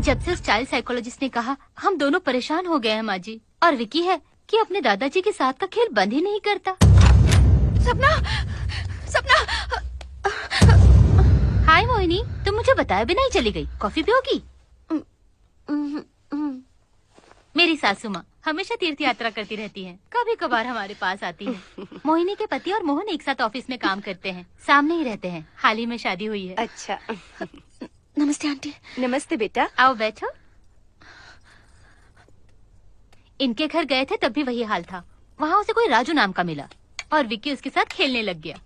जब से उस चाइल्ड साइकोलॉजिस्ट ने कहा, हम दोनों परेशान हो गए हैं माँ जी। और विकी है कि अपने दादाजी के साथ का खेल बंद ही नहीं करता। सपना, सपना। हाय मोहिनी, तुम मुझे बताए बिना ही चली गई। कॉफी पियोगी? मेरी सासू माँ हमेशा तीर्थ यात्रा करती रहती हैं। कभी कभार हमारे पास आती हैं। मोहिनी के पति और मोहन एक साथ ऑफिस में काम करते हैं, सामने ही रहते हैं। हाल ही में शादी हुई है। अच्छा। नमस्ते आंटी। नमस्ते बेटा। आओ बैठो। इनके घर गए थे तब भी वही हाल था। वहाँ उसे कोई राजू नाम का मिला और विक्की उसके साथ खेलने लग गया।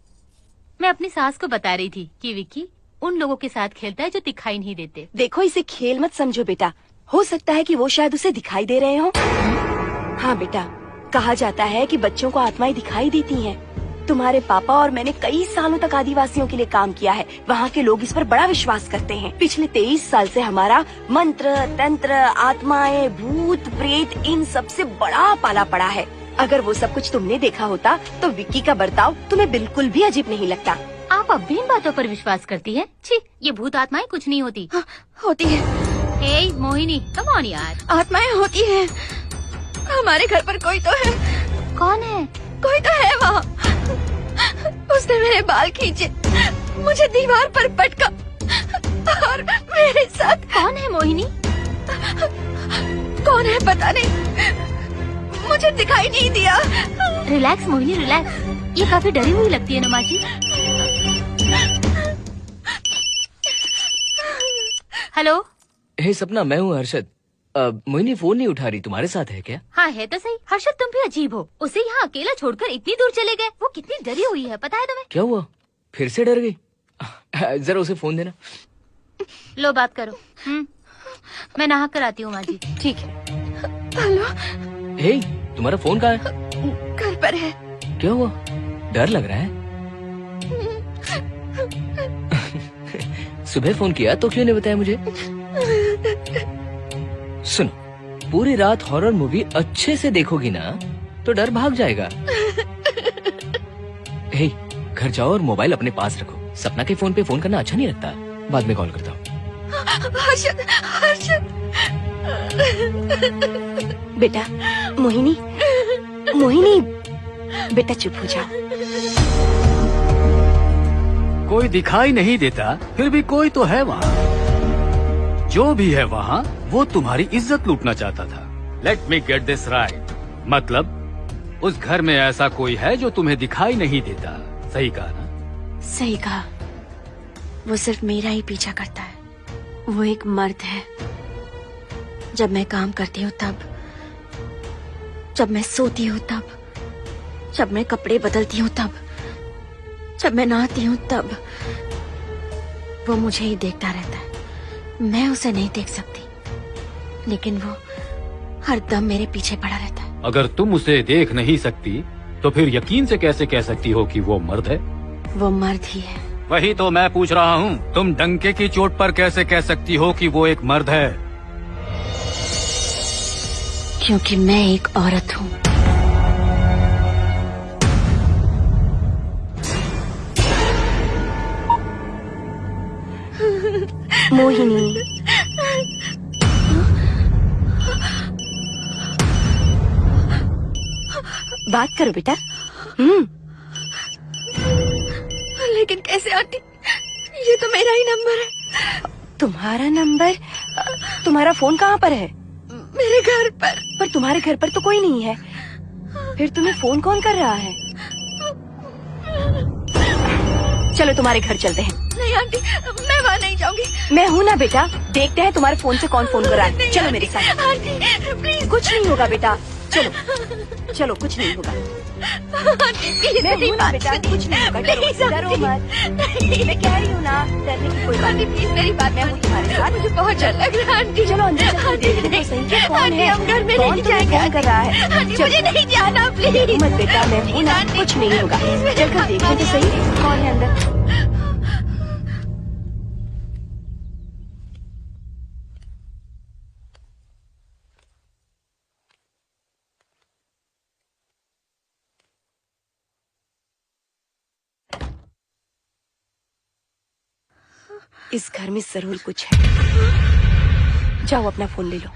मैं अपनी सास को बता रही थी कि विक्की उन लोगों के साथ खेलता है जो दिखाई नहीं देते। देखो, इसे खेल मत समझो बेटा। हो सकता है कि वो शायद उसे दिखाई दे रहे हो। हाँ बेटा, कहा जाता है कि बच्चों को आत्माएं दिखाई देती हैं। तुम्हारे पापा और मैंने कई सालों तक आदिवासियों के लिए काम किया है। वहाँ के लोग इस पर बड़ा विश्वास करते हैं। पिछले 23 साल से हमारा मंत्र, तंत्र, आत्माएं, भूत, प्रेत, इन सब से बड़ा पाला पड़ा है। अगर वो सब कुछ तुमने देखा होता तो विक्की का बर्ताव तुम्हें बिल्कुल भी अजीब नहीं लगता। आप अब भी इन बातों पर विश्वास करती हैं? छी, ये भूत आत्माएं कुछ नहीं होती। हाँ, होती है। हे मोहिनी, कम ऑन यार। आत्माएं होती हैं। हमारे घर पर कोई तो है। कौन है? कोई तो है वहाँ। उसने मेरे बाल खींचे, मुझे दीवार पर पटका और मेरे साथ। कौन है मोहिनी? कौन है पता नहीं, मुझे दिखाई नहीं दिया। Relax Mohini, relax. ये काफी डरी हुई लगती है ना माँ जी। हेलो। हे सपना, मैं हूँ हर्षद। मोहिनी फोन नहीं उठा रही, तुम्हारे साथ है क्या? हाँ है तो सही। हर्षद तुम भी अजीब हो। उसे यहाँ अकेला छोड़कर इतनी दूर चले गए। वो कितनी डरी हुई है पता है तुम्हें? क्या हुआ? फिर से डर गई? जरा उसे फोन देना। लो बात करो। मैं नहा कर आती हूँ माँ जी। ठीक है। हेलो। हे, तुम्हारा फोन कहाँ है? घर पर है। क्या हुआ? डर लग रहा है? सुबह फोन किया तो क्यों नहीं बताया मुझे? सुनो, पूरी रात हॉरर मूवी अच्छे से देखोगी ना तो डर भाग जाएगा। हे, घर जाओ और मोबाइल अपने पास रखो। सपना के फोन पे फोन करना अच्छा नहीं लगता। बाद में कॉल करता हूँ। हर्षद, हर्षद। बेटा, मोहिनी, मोहिनी, बेटा चुप हो जाओ। कोई दिखाई नहीं देता, फिर भी कोई तो है वहाँ। जो भी है वहाँ, वो तुम्हारी इज्जत लूटना चाहता था। Let me get this right, मतलब उस घर में ऐसा कोई है जो तुम्हें दिखाई नहीं देता। सही कहा ना? सही कहा। वो सिर्फ मेरा ही पीछा करता है। वो एक मर्द है। जब मैं काम करती हूँ तब, जब मैं सोती हूँ तब, जब मैं कपड़े बदलती हूँ तब, जब मैं नहाती हूँ तब, वो मुझे ही देखता रहता है। मैं उसे नहीं देख सकती, लेकिन वो हर दम मेरे पीछे पड़ा रहता है। अगर तुम उसे देख नहीं सकती तो फिर यकीन से कैसे कह सकती हो कि वो मर्द है? वो मर्द ही है। वही तो मैं पूछ रहा हूँ, तुम डंके की चोट पर कैसे कह सकती हो कि वो एक मर्द है? क्योंकि मैं एक औरत हूँ। मोहिनी, बात करो बेटा। लेकिन कैसे आंटी? ये तो मेरा ही नंबर है। तुम्हारा नंबर? तुम्हारा फोन कहाँ पर है? मेरे घर पर। पर तुम्हारे घर पर तो कोई नहीं है। फिर तुम्हें फोन कौन कर रहा है? चलो तुम्हारे घर चलते हैं। नहीं नहीं आंटी, मैं वहाँ नहीं जाऊंगी। मैं हूँ ना बेटा, देखते हैं तुम्हारे फोन से कौन फोन कर रहा है। चलो मेरे साथ। Aunty please. कुछ नहीं होगा बेटा, चलो चलो, कुछ नहीं होगा। आंटी प्लीज मैं मेरी हूँ ना बात बेटा, कुछ नहीं होगा। डरो प्लीज डरो आंटी। मत, मैं कह रही हूँ ना, डरने की कोई बात आंटी नहीं। प्लीज मेरी बात मैं हूँ तुम्हारे साथ। मुझे बहुत डर लग रहा है आंटी। चलो अंदर चलो, देखते तो सही कि कौन आंटी है। हम घर में कौन नहीं तुम्हें जाएंगे फोन कर रहा है। आंटी चल, मुझे नहीं जाना प्लीज। मत बेटा, मैं हूँ ना, कुछ नहीं होगा। चलकर देखते तो सही कौन है अंदर। इस घर में जरूर कुछ है। जाओ अपना फोन ले लो।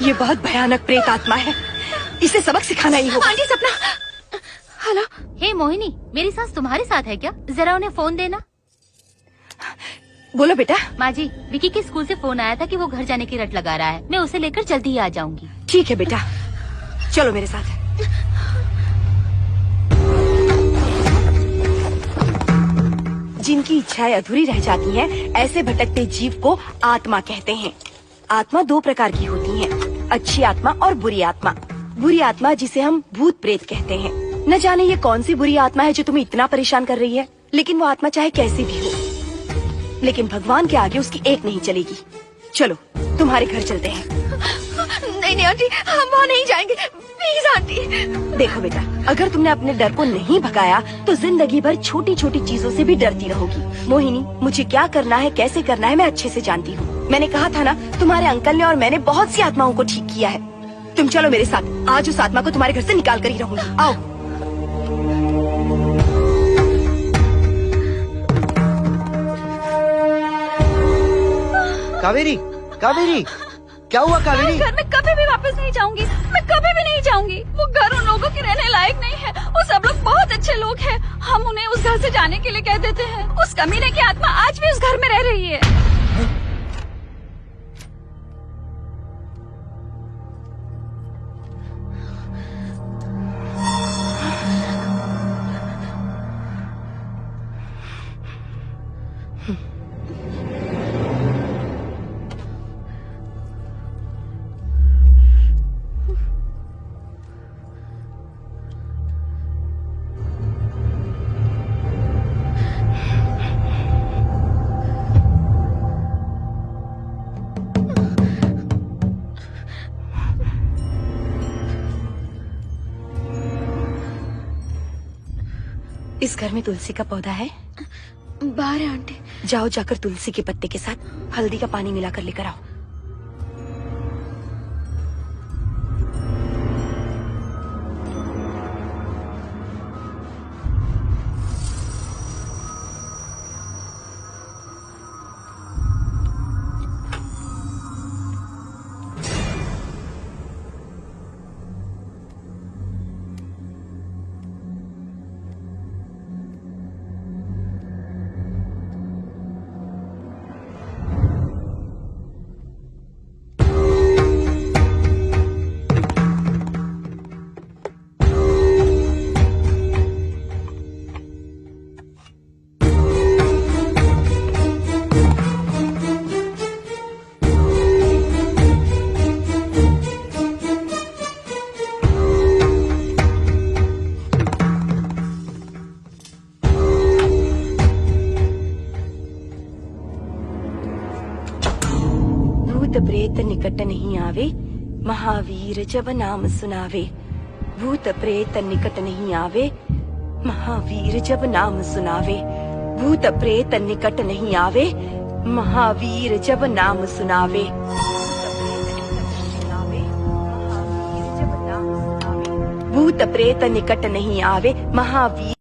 ये बहुत भयानक प्रेत आत्मा है, इसे सबक सिखाना ही होगा। आंटी सपना। हेलो। हे मोहिनी, मेरी सास तुम्हारे साथ है क्या? जरा उन्हें फोन देना। बोलो बेटा। माँ जी, विकी के स्कूल से फोन आया था कि वो घर जाने की रट लगा रहा है। मैं उसे लेकर जल्दी ही आ जाऊंगी। ठीक है बेटा, चलो मेरे साथ। जिनकी इच्छाएं अधूरी रह जाती हैं, ऐसे भटकते जीव को आत्मा कहते हैं। आत्मा दो प्रकार की होती हैं, अच्छी आत्मा और बुरी आत्मा। बुरी आत्मा जिसे हम भूत प्रेत कहते हैं। न जाने ये कौन सी बुरी आत्मा है जो तुम्हें इतना परेशान कर रही है, लेकिन वो आत्मा चाहे कैसी भी हो, लेकिन भगवान के आगे उसकी एक नहीं चलेगी। चलो तुम्हारे घर चलते हैं। नहीं नहीं आंटी, हम वहाँ नहीं जाएंगे प्लीज आंटी। देखो बेटा, अगर तुमने अपने डर को नहीं भगाया तो जिंदगी भर छोटी छोटी चीजों से भी डरती रहोगी। मोहिनी, मुझे क्या करना है, कैसे करना है, मैं अच्छे से जानती हूँ। मैंने कहा था ना, तुम्हारे अंकल ने और मैंने बहुत सी आत्माओं को ठीक किया है। तुम चलो मेरे साथ, आज उस आत्मा को तुम्हारे घर से निकाल कर ही रहूंगी। आओ। कावेरी, कावेरी, क्या हुआ कावेरी? घर में कभी भी वापस नहीं जाऊंगी, मैं कभी भी नहीं जाऊंगी। वो घर उन लोगों के रहने लायक नहीं है। वो सब लोग बहुत अच्छे लोग हैं। हम उन्हें उस घर से जाने के लिए कह देते हैं। उस कमीने की आत्मा आज भी उस घर में रह रही है। इस घर में तुलसी का पौधा है? बाहर है आंटी। जाओ, जाकर तुलसी के पत्ते के साथ हल्दी का पानी मिलाकर लेकर आओ। भूत प्रेत निकट नहीं आवे, महावीर जब नाम सुनावे। भूत प्रेत निकट नहीं आवे, महावीर जब नाम सुनावे। भूत प्रेत निकट नहीं आवे, महावीर जब नाम सुनावे। भूत प्रेत निकट नहीं आवे, महावीर